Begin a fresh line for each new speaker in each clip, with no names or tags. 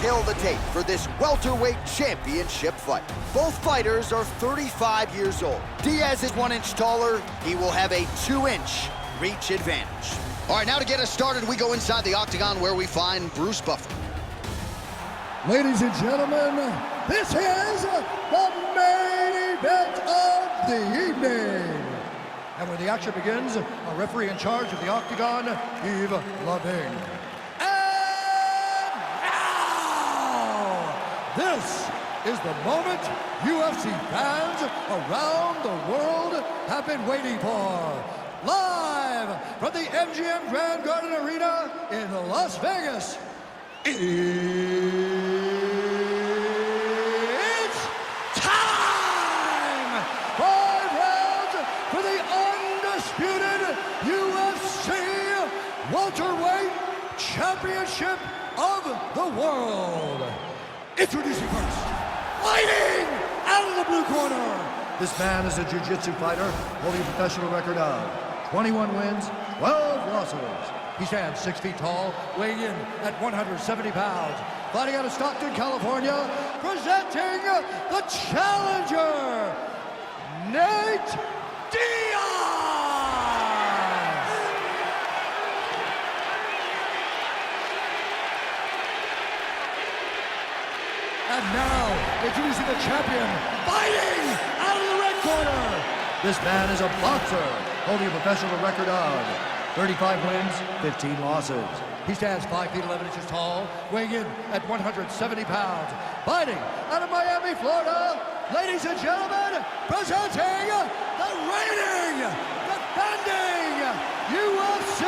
detail the tape for this welterweight championship fight. Both fighters are 35 years old. Diaz is 1 inch taller. He will have a 2-inch reach advantage. All right, now to get us started, we go inside the octagon where we find Bruce Buffer.
Ladies and gentlemen, this is the main event of the evening. And when the action begins, a referee in charge of the octagon, Yves Lavigne. And now, this is the moment UFC fans around the world have been waiting for. Live from the MGM Grand Garden Arena in Las Vegas, it's time! 5 rounds for the undisputed UFC welterweight championship of the world. Introducing first, fighting out of the blue corner. This man is a jiu-jitsu fighter holding a professional record of 21 wins, 12 losses. He stands 6 feet tall, weighing in at 170 pounds. Fighting out of Stockton, California, presenting the challenger, Nate Diaz! And now, introducing the champion, fighting out of the red corner. This man is a boxer, holding a professional record of 35 wins, 15 losses. He stands 5 feet 11 inches tall, weighing in at 170 pounds. Fighting out of Miami, Florida, ladies and gentlemen, presenting the reigning, defending UFC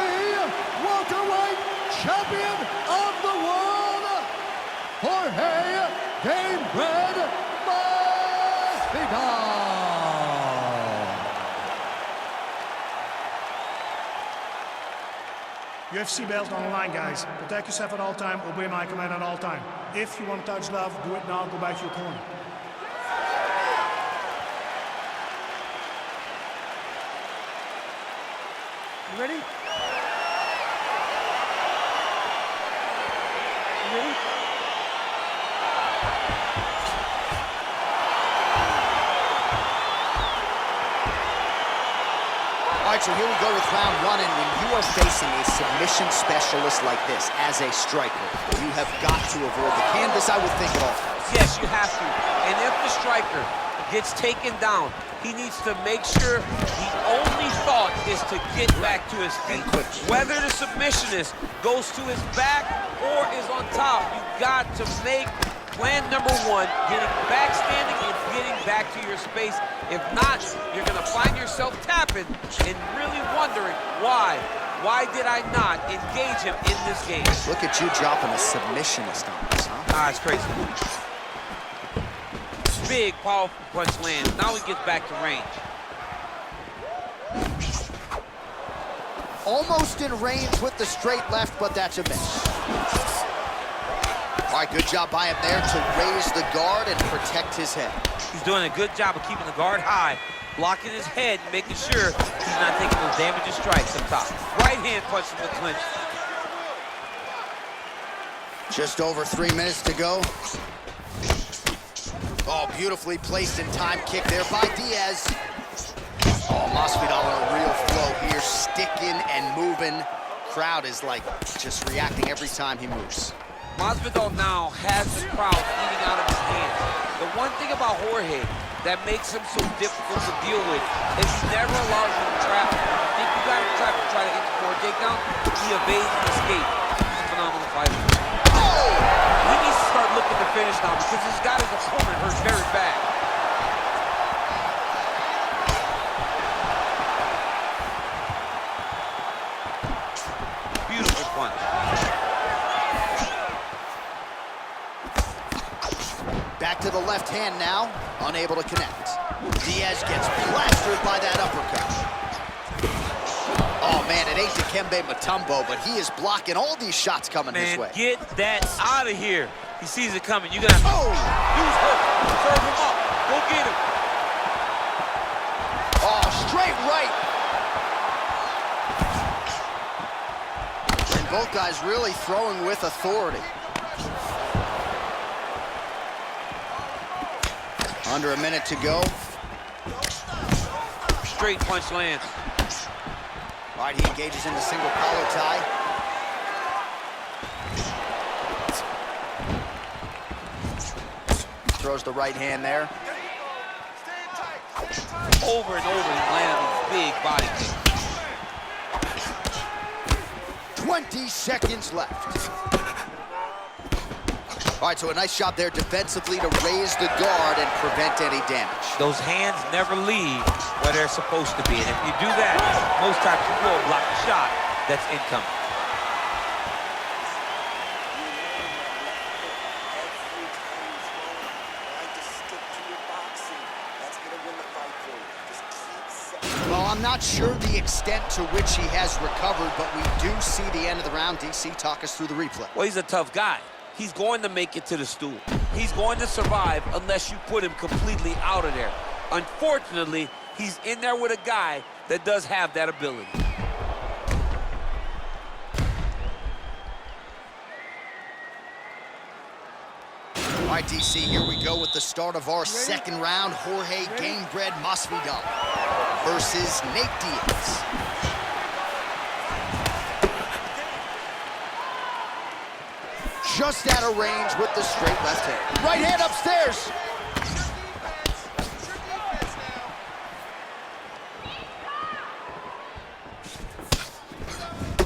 welterweight champion of the world, Jorge Game Red Masvidal.
UFC belts on the line, guys. Protect yourself at all time. Obey my command at all time. If you want to touch love, do it now. Go back to your corner. You ready? You ready?
All right, so here we go with round 1, and when you are facing a submission specialist like this as a striker, you have got to avoid the canvas, I would think, at all.
Yes, you have to. And if the striker gets taken down, he needs to make sure the only thought is to get back to his feet. Whether the submissionist goes to his back or is on top, you got to make plan number 1, getting back standing and getting back to your space. If not, you're gonna find yourself tapping and really wondering why. Why did I not engage him in this game?
Look at you dropping a submissionist on this, huh?
Ah, it's crazy. Big, powerful punch lands. Now he gets back to range.
Almost in range with the straight left, but that's a miss. All right, good job by him there to raise the guard and protect his head.
He's doing a good job of keeping the guard high, blocking his head, making sure he's not taking those damaging strikes up top. Right hand punch in the clinch.
Just over 3 minutes to go. Oh, beautifully placed in time kick there by Diaz. Oh, Masvidal in a real flow here, sticking and moving. Crowd is like just reacting every time he moves.
Masvidal now has the crowd eating out of his hands. The one thing about Jorge that makes him so difficult to deal with is he never allows you to trap him. If you think you got him trapped and try to hit for a takedown, he evades and escapes. He's a phenomenal fighter. Oh! He needs to start looking to finish now because he's got his opponent hurt very bad. Beautiful punch.
Back to the left hand now, unable to connect. Diaz gets plastered by that uppercut. Oh man, it ain't Dikembe Mutombo, but he is blocking all these shots coming his way.
Get that out of here. He sees it coming. You're gonna have to use hook, serve him up, go get him.
Oh, straight right. And both guys really throwing with authority. Under a minute to go.
Straight punch lands.
All right, he engages in the single collar tie. Throws the right hand there.
Over and over, he's landing these big body kicks.
20 seconds left. All right, so a nice job there defensively to raise the guard and prevent any damage.
Those hands never leave where they're supposed to be. And if you do that, most times you will block the shot that's incoming.
Well, I'm not sure the extent to which he has recovered, but we do see the end of the round. DC, talk us through the replay.
Well, he's a tough guy. He's going to make it to the stool. He's going to survive unless you put him completely out of there. Unfortunately, he's in there with a guy that does have that ability.
All right, DC, here we go with the start of our second round. Jorge Gamebred Masvidal versus Nate Diaz. Just out of range with the straight left hand. Right hand upstairs.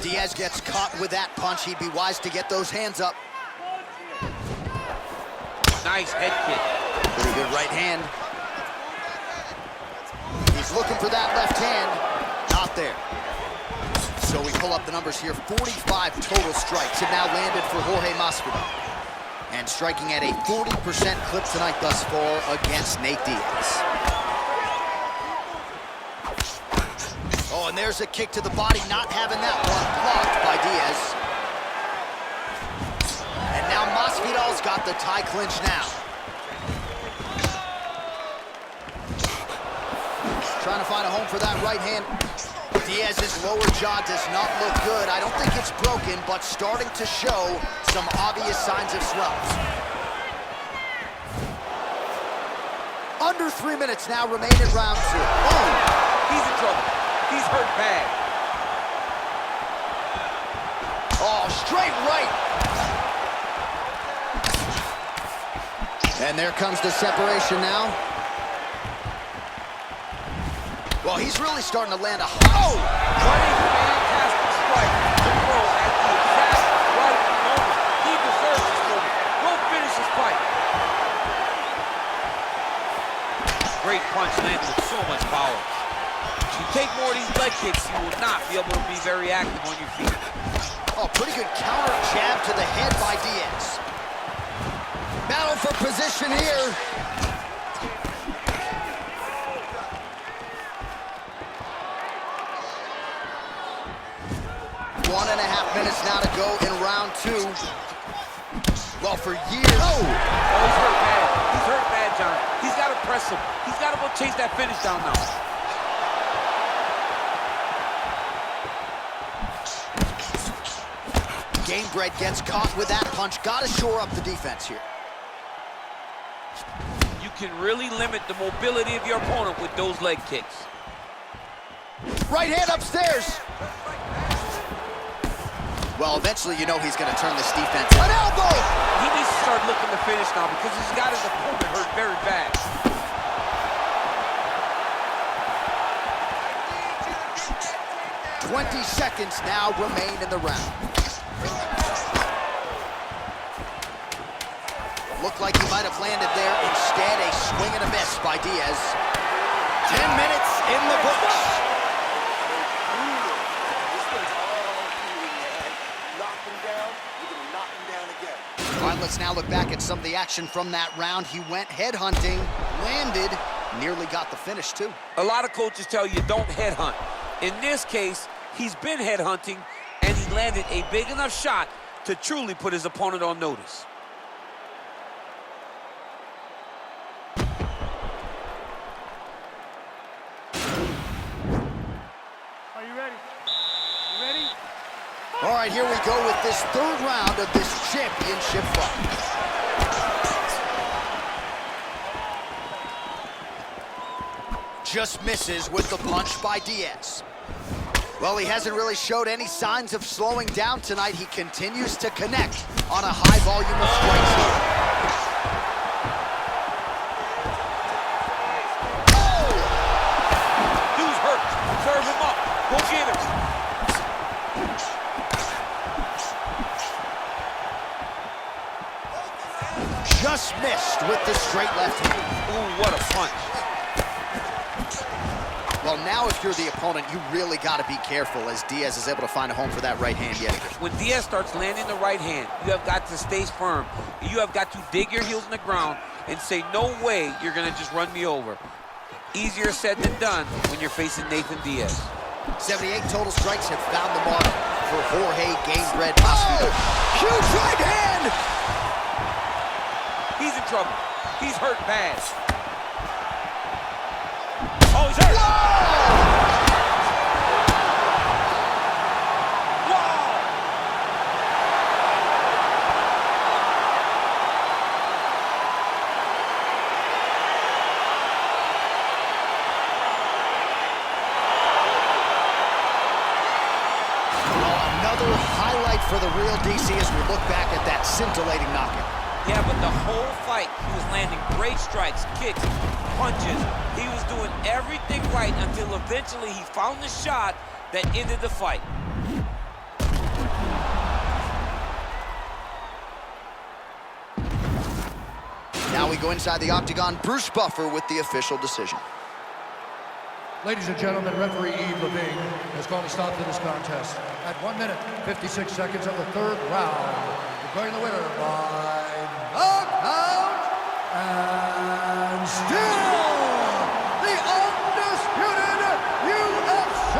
Diaz gets caught with that punch. He'd be wise to get those hands up.
Nice head kick.
Pretty good right hand. He's looking for that left hand. Not there. So we pull up the numbers here. 45 total strikes have now landed for Jorge Masvidal. And striking at a 40% clip tonight thus far against Nate Diaz. Oh, and there's a kick to the body, not having that one blocked by Diaz. And now Masvidal's got the tie clinch now. Trying to find a home for that right hand. Diaz's lower jaw does not look good. I don't think it's broken, but starting to show some obvious signs of swells. Under 3 minutes now remain in round 2. Oh!
He's in trouble. He's hurt bad.
Oh, straight right. And there comes the separation now. Well, he's really starting to land a
Oh! What a fantastic strike to throw at the exact right moment. He deserves this moment. Go finish this fight. Great punch landed with so much power. If you take more of these leg kicks, you will not be able to be very active on your feet.
Oh, pretty good counter jab to the head by Diaz. Battle for position here. 1.5 minutes now to go in round 2. Well, for years.
Oh, he's hurt bad. He's hurt bad, John. He's got to press him. He's got to go chase that finish down now.
Gamebred gets caught with that punch. Got to shore up the defense here.
You can really limit the mobility of your opponent with those leg kicks.
Right hand upstairs. Well, eventually you know he's going to turn this defense. An elbow!
He needs to start looking to finish now because he's got his opponent hurt very bad.
"20 seconds now remain in the round. Looked like he might have landed there. Instead, a swing and a miss by Diaz. 10 minutes in the books. All right, let's now look back at some of the action from that round. He went headhunting, landed, nearly got the finish too.
A lot of coaches tell you don't headhunt. In this case, he's been headhunting, and he landed a big enough shot to truly put his opponent on notice.
Are you ready? You ready?
All right, here we go with this third round of this championship fight. just misses with the punch by Diaz. Well, he hasn't really showed any signs of slowing down tonight. He continues to connect on a high volume of strikes here.
Oh! Dude's hurt. Serve him up. Go get him.
Just missed with the straight left hand.
Ooh, what a punch.
Well, now if you're the opponent, you really got to be careful as Diaz is able to find a home for that right hand yet again.
When Diaz starts landing the right hand, you have got to stay firm. You have got to dig your heels in the ground and say, no way you're going to just run me over. Easier said than done when you're facing Nathan Diaz.
78 total strikes have found the mark for Jorge Gamebred Masvidal. Huge right hand!
He's in trouble. He's hurt bad. Oh, he's hurt.
Whoa! Another highlight for the real DC as we look back at that scintillating knockout.
Yeah, but the whole fight, he was landing great strikes, kicks, punches. He was doing everything right until eventually he found the shot that ended the fight.
Now we go inside the octagon. Bruce Buffer with the official decision.
Ladies and gentlemen, referee Yves Levine has called a stop to this contest at 1 minute, 56 seconds of the third round. Declaring the winner by knockout and still the undisputed UFC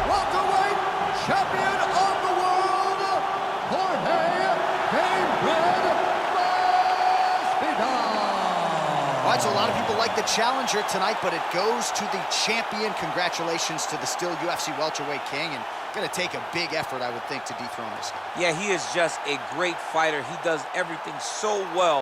welterweight champion of the world, Jorge Gamebred Masvidal.
All right, so a lot of people like the challenger tonight, but it goes to the champion. Congratulations to the still UFC welterweight king, and going to take a big effort, I would think, to dethrone this guy.
Yeah, he is just a great fighter. He does everything so well.